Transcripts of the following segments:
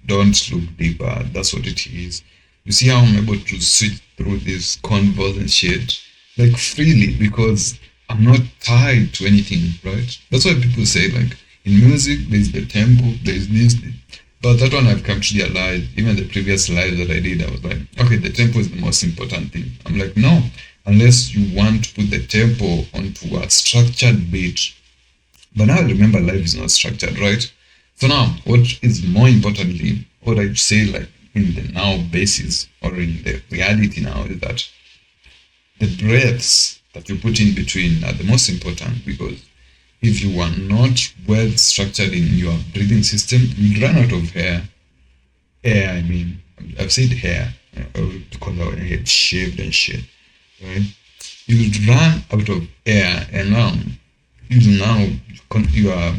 don't look deeper. That's what it is. You see how I'm able to switch through these convos and shit like freely because I'm not tied to anything, right? That's why people say like in music there's the tempo, there's this. But that one I've come to realize, even the previous live that I did, I was like, okay, the tempo is the most important thing. I'm like, no, unless you want to put the tempo onto a structured beat. But now I remember life is not structured, right? So now, what is more importantly, what I say like in the now basis or in the reality now is that the breaths that you put in between are the most important because if you are not well structured in your breathing system, you run out of air. Air, I mean, I've said hair because our head shaved and shit, right? You run out of air, and now your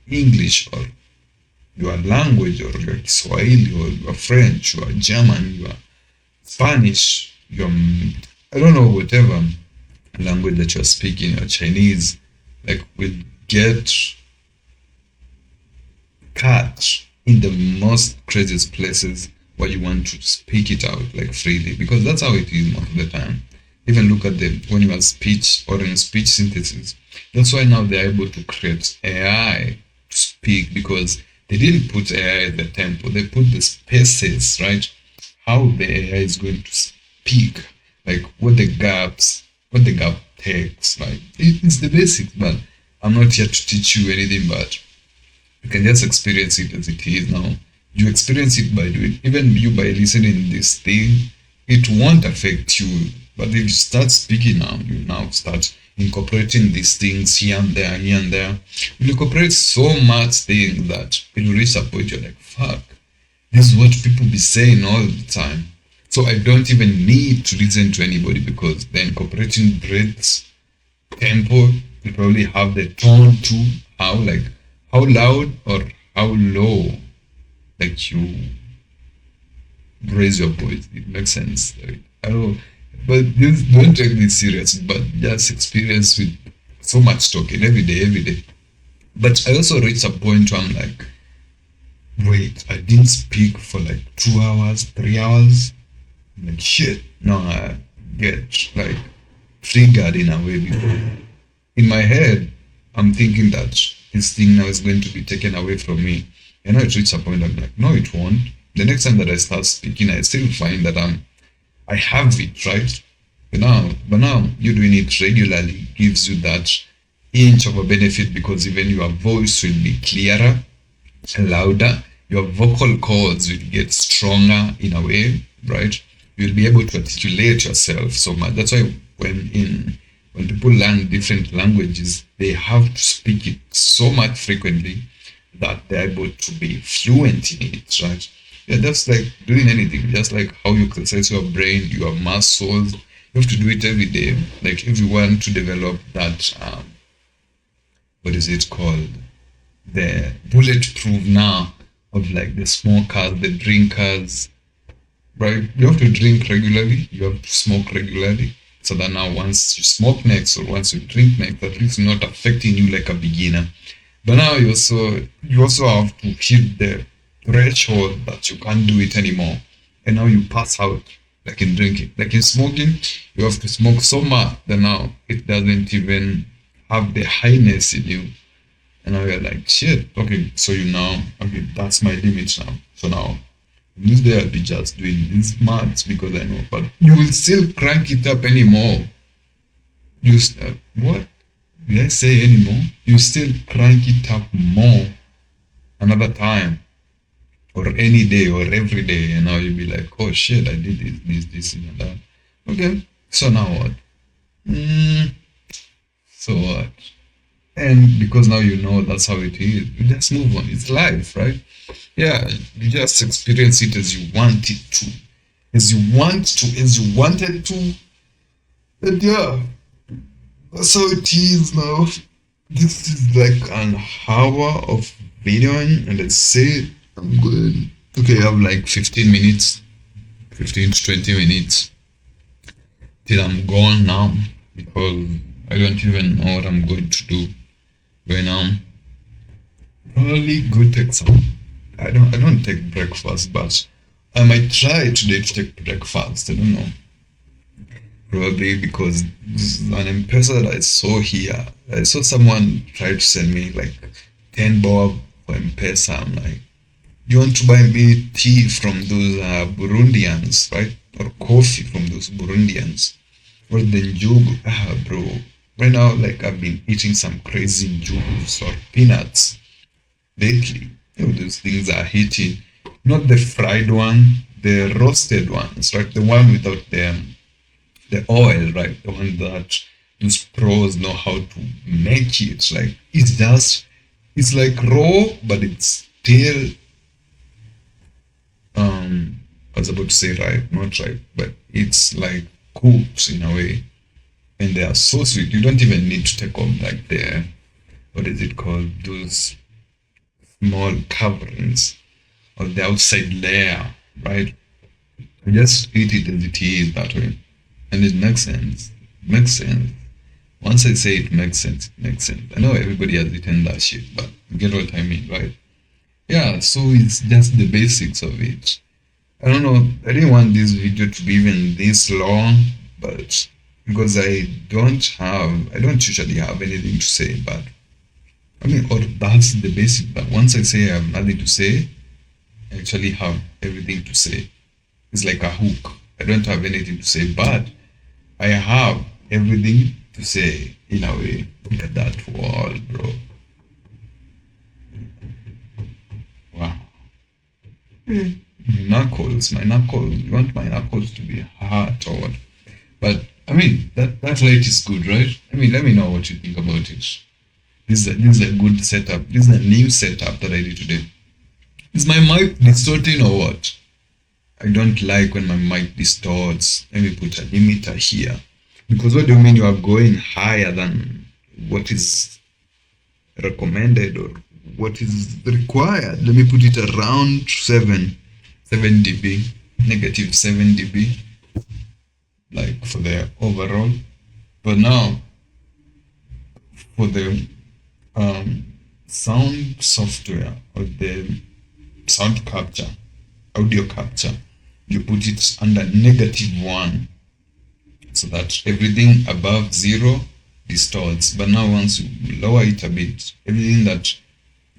English or your language or your Swahili or your French, your German, your Spanish, your I don't know whatever language that you're speaking, your Chinese, like will get cut in the most craziest places where you want to speak it out like freely because that's how it is most of the time. Even look at the when you are speech or in speech synthesis. That's why now they're able to create AI to speak because they didn't put AI at the tempo, they put the spaces, right? How the AI is going to speak, like what the gap takes. Like it's the basics, but I'm not here to teach you anything, but you can just experience it as it is now. You experience it by doing, even you by listening this thing, it won't affect you. But if you start speaking now, you now start incorporating these things here and there. You incorporate so much things that it will reach a point you're like, fuck, this is what people be saying all the time. So I don't even need to listen to anybody because they're incorporating breaths, tempo, you probably have the tone too, how loud or how low like you raise your voice. It makes sense. Like, I don't know. But this, don't take this serious, but just experience with so much talking every day, every day. But I also reached a point where I'm like, wait, I didn't speak for like 2 hours, 3 hours. I'm like shit. No, I get like triggered in a way because in my head I'm thinking that this thing now is going to be taken away from me. And I reach a point I'm like, no, it won't. The next time that I start speaking, I still find that I have it, right? But now you doing it regularly gives you that inch of a benefit because even your voice will be clearer, louder, your vocal cords will get stronger in a way, right? You'll be able to articulate yourself so much. That's why when people learn different languages, they have to speak it so much frequently that they're able to be fluent in it, right? Yeah, that's like doing anything, just like how you exercise your brain, your muscles. You have to do it every day. Like if you want to develop that, what is it called? The bulletproof now of like the smokers, the drinkers, right? You have to drink regularly, you have to smoke regularly. So that now once you smoke next or once you drink next, at least not affecting you like a beginner. But now you also have to hit the threshold that you can't do it anymore. And now you pass out like in drinking. Like in smoking, you have to smoke so much that now it doesn't even have the highness in you. And now you're like, shit, okay, so you now, okay, that's my limit now. So now, this day I'll be just doing this much because I know, but you will still crank it up anymore. What? Did I say anymore? You still crank it up more another time or any day or every day. And now you'll be like, oh shit, I did this, and that. Okay, so now what? Mm, so what? And because now you know that's how it is, you just move on. It's life, right? Yeah, you just experience it as you want it to, as you wanted to. And yeah, that's how it is now. This is like an hour of videoing, and let's say I'm good. Okay, I have like 15 minutes, 15 to 20 minutes till I'm gone now because I don't even know what I'm going to do right now. Probably go take some I don't take breakfast, but I might try today to take breakfast. I don't know. Probably because this is an M-Pesa that I saw here. I saw someone try to send me like 10 bob for M-Pesa. I'm like, you want to buy me tea from those Burundians, right? Or coffee from those Burundians? Or the njugu? Bro. Right now, like I've been eating some crazy njugus or peanuts lately. Those things are hitting. Not the fried one, the roasted ones, right? The one without the oil, right? The one that those pros know how to make it. Like it's like raw, but it's still I was about to say right, not right, but it's like cooked in a way. And they are so sweet. You don't even need to take off like the what is it called? Those small coverings or the outside layer, right? You just eat it as it is that way. And it makes sense. It makes sense. Once I say it makes sense, it makes sense. I know everybody has eaten that shit, but you get what I mean, right? Yeah, so it's just the basics of it. I don't know, I didn't want this video to be even this long, but because I don't usually have anything to say, but I mean, or that's the basic, but once I say I have nothing to say, I actually have everything to say. It's like a hook. I don't have anything to say, but I have everything to say in a way. Look at that wall, bro. Wow. My knuckles. You want my knuckles to be hard or what? But I mean, that light is good, right? I mean, let me know what you think about it. This is a good setup. This is a new setup that I did today. Is my mic distorting or what? I don't like when my mic distorts. Let me put a limiter here. Because what do you mean you are going higher than what is recommended or what is required? Let me put it around 7 dB, negative 7 dB, like for the overall. But now for the sound software or the sound capture, audio capture, you put it under -1 so that everything above 0 distorts. But now once you lower it a bit, everything that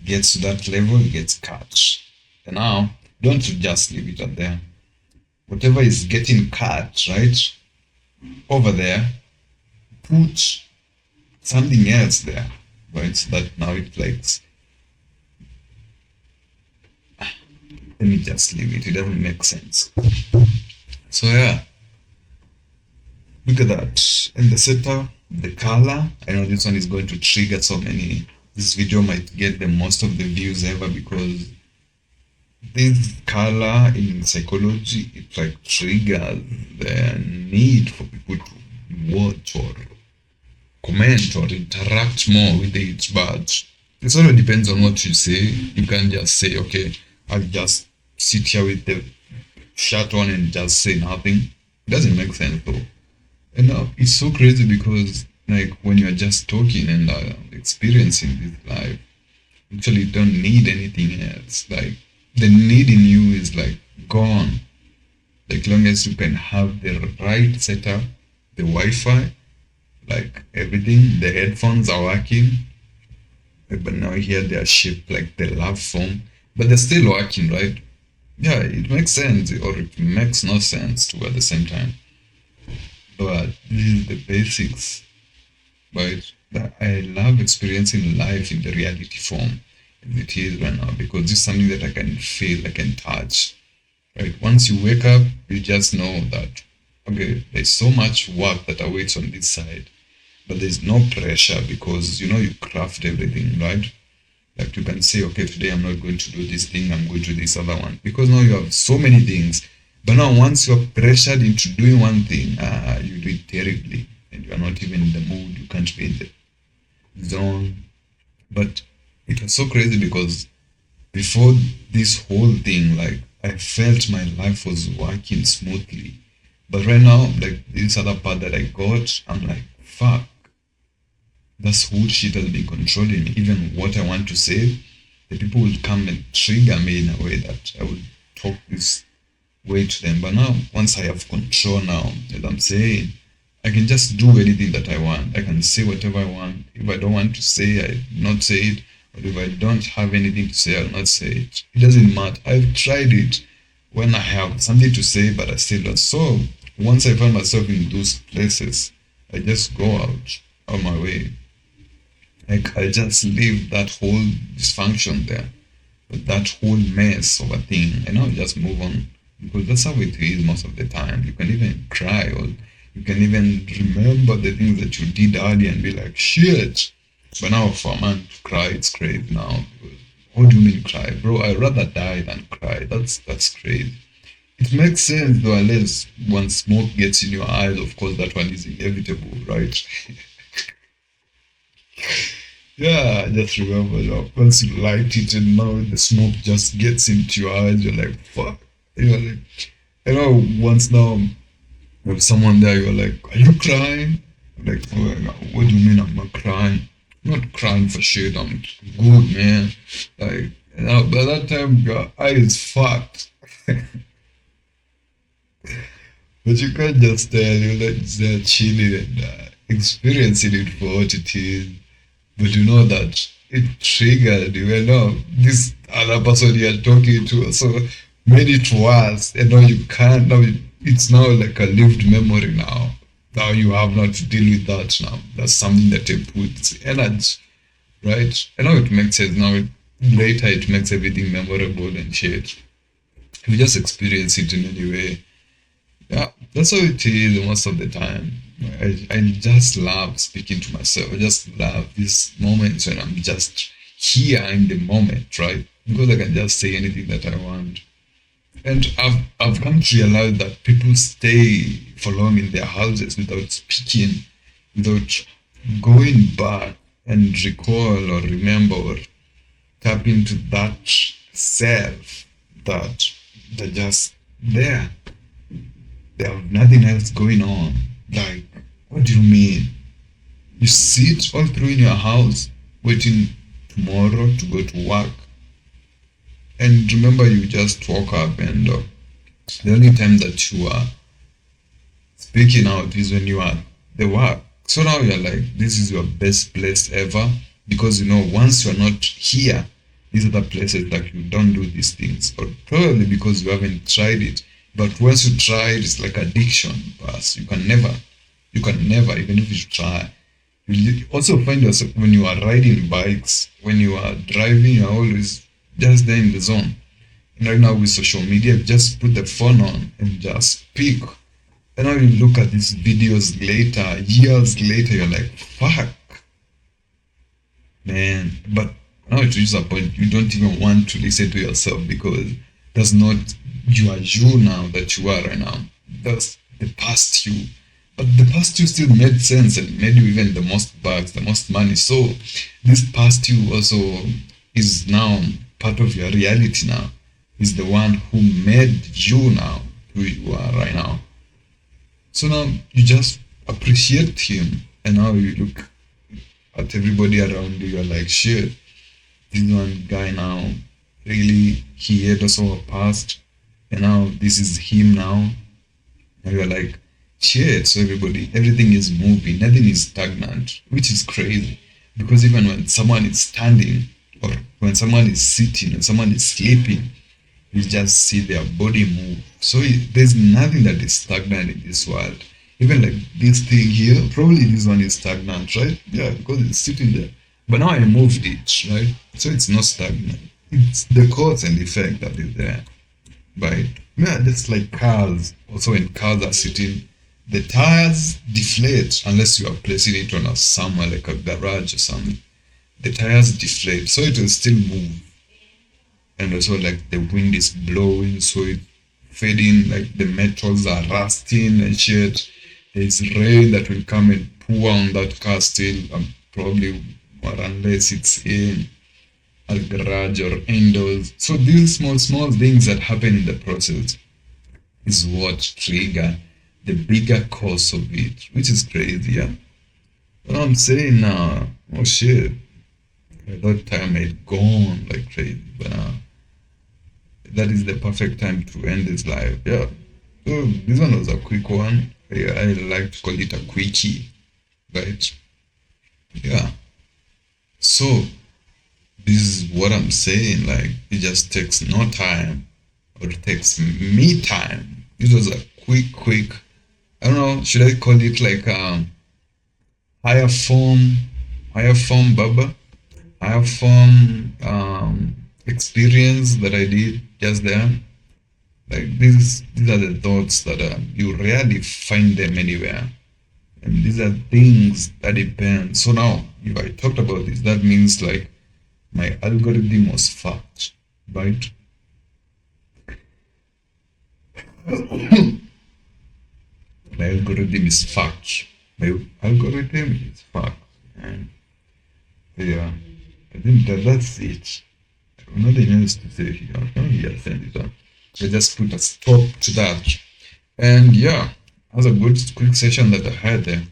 gets to that level gets cut. And now don't just leave it at there. Whatever is getting cut, right, over there, put something else there, right? So that now it likes. Let me just leave it. It doesn't make sense. So yeah, look at that. And the setup, the color. I know this one is going to trigger so many. This video might get the most of the views ever because this color in psychology, it like triggers the need for people to watch or comment or interact more with it. But it sort of depends on what you say. You can't just say, okay, I'll just sit here with the shirt on and just say nothing. It doesn't make sense though. And it's so crazy because like when you're just talking and experiencing this life, actually don't need anything else. Like the need in you is like gone. Like long as you can have the right setup, the Wi-Fi, like everything, the headphones are working. But now here they are shaped like the love form, but they're still working, right? Yeah, it makes sense or it makes no sense too at the same time. But this is the basics, right? That I love experiencing life in the reality form as it is right now because this is something that I can feel, I can touch. Right? Once you wake up, you just know that okay, there's so much work that awaits on this side, but there's no pressure because you know you craft everything, right? Like you can say, okay, today I'm not going to do this thing, I'm going to do this other one. Because now you have so many things. But now once you're pressured into doing one thing, you do it terribly. And you're not even in the mood, you can't be in the zone. But it was so crazy because before this whole thing, like I felt my life was working smoothly. But right now, like this other part that I got, I'm like, fuck, that's whole shit has been controlling me. Even what I want to say, the people would come and trigger me in a way that I would talk this way to them. But now, once I have control now, as I'm saying, I can just do anything that I want. I can say whatever I want. If I don't want to say, I not say it. But if I don't have anything to say, I'll not say it. It doesn't matter. I've tried it when I have something to say, but I still don't. So once I find myself in those places, I just go out on my way. Like I just leave that whole dysfunction there, but that whole mess of a thing, and I'll just move on because that's how it is most of the time. You can even cry or you can even remember the things that you did earlier and be like, shit. But now for a man to cry, it's crazy now. What do you mean cry? Bro, I'd rather die than cry. That's crazy. It makes sense though, unless one smoke gets in your eyes, of course that one is inevitable, right? Yeah, I just remember that once you light it and now the smoke just gets into your eyes, you're like, fuck. You're like, you know, once now with someone there, you're like, are you crying? I'm like, oh, what do you mean I'm not crying? I'm not crying for shit, I'm good, man. Like, you know, by that time, your eyes fucked. But you can't just tell, you're like there chilling and experiencing it for what it is. But you know that it triggered you, you know, this other person you're talking to also made it worse. You know, you can't now it's now like a lived memory now. Now you have not to deal with that now. That's something that they put energy, right? I know it makes sense now. Later it makes everything memorable and shit. You just experience it in any way. Yeah, that's how it is most of the time. I just love speaking to myself. I just love these moments when I'm just here in the moment, right? Because I can just say anything that I want. And I've come to realize that people stay for long in their houses without speaking, without going back and recall or remember or tap into that self that they're just there. They have nothing else going on. Like, what do you mean? You sit all through in your house waiting tomorrow to go to work. And remember, you just woke up, and the only time that you are speaking out is when you are at the work. So now you're like, this is your best place ever. Because you know, once you're not here, these are the places that you don't do these things. Or probably because you haven't tried it. But once you try it, it's like addiction. But you can never, even if you try. You also find yourself when you are riding bikes, when you are driving, you're always just there in the zone. And right now with social media, you just put the phone on and just speak. And now you look at these videos later, years later, you're like, fuck, man. But now it reaches a point you don't even want to listen to yourself because that's not you are you now that you are right now. That's the past you. But the past you still made sense and made you even the most bucks, the most money. So this past you also is now part of your reality now. Is the one who made you now who you are right now. So now you just appreciate him and now you look at everybody around you, you're like, shit, this one guy now, really, he had also a past, and now this is him now. And you're like, shit, so everybody, everything is moving, nothing is stagnant, which is crazy. Because even when someone is standing, or when someone is sitting, when someone is sleeping, you just see their body move. So there's nothing that is stagnant in this world. Even like this thing here, probably this one is stagnant, right? Yeah, because it's sitting there. But now I moved it, right? So it's not stagnant. It's the cause and effect that is there. Right? Yeah, just like cars. Also when cars are sitting, the tires deflate unless you are placing it on a somewhere like a garage or something. The tires deflate, so it will still move. And also like the wind is blowing, so it fading, like the metals are rusting and shit. There's rain that will come and pour on that car still, probably, or unless it's in a garage or indoors. So these small things that happen in the process is what trigger the bigger cause of it, which is crazy, yeah. What I'm saying now, oh shit, At that time had gone like crazy, but that is the perfect time to end his life. Yeah. So this one was a quick one. I like to call it a quickie, right? Yeah. So this is what I'm saying. Like it just takes no time, or it takes me time. This was a quick. I don't know. Should I call it like higher form, higher form baba, higher form experience that I did just there. Like these are the thoughts that you rarely find them anywhere, and these are things that depend. So now, if I talked about this, that means like my algorithm was fucked, right? My algorithm is fucked. My algorithm is fucked, and yeah, I think that's it. Nothing else to say here. I can't really send it on. I just put a stop to that. And yeah, that was a good quick session that I had there.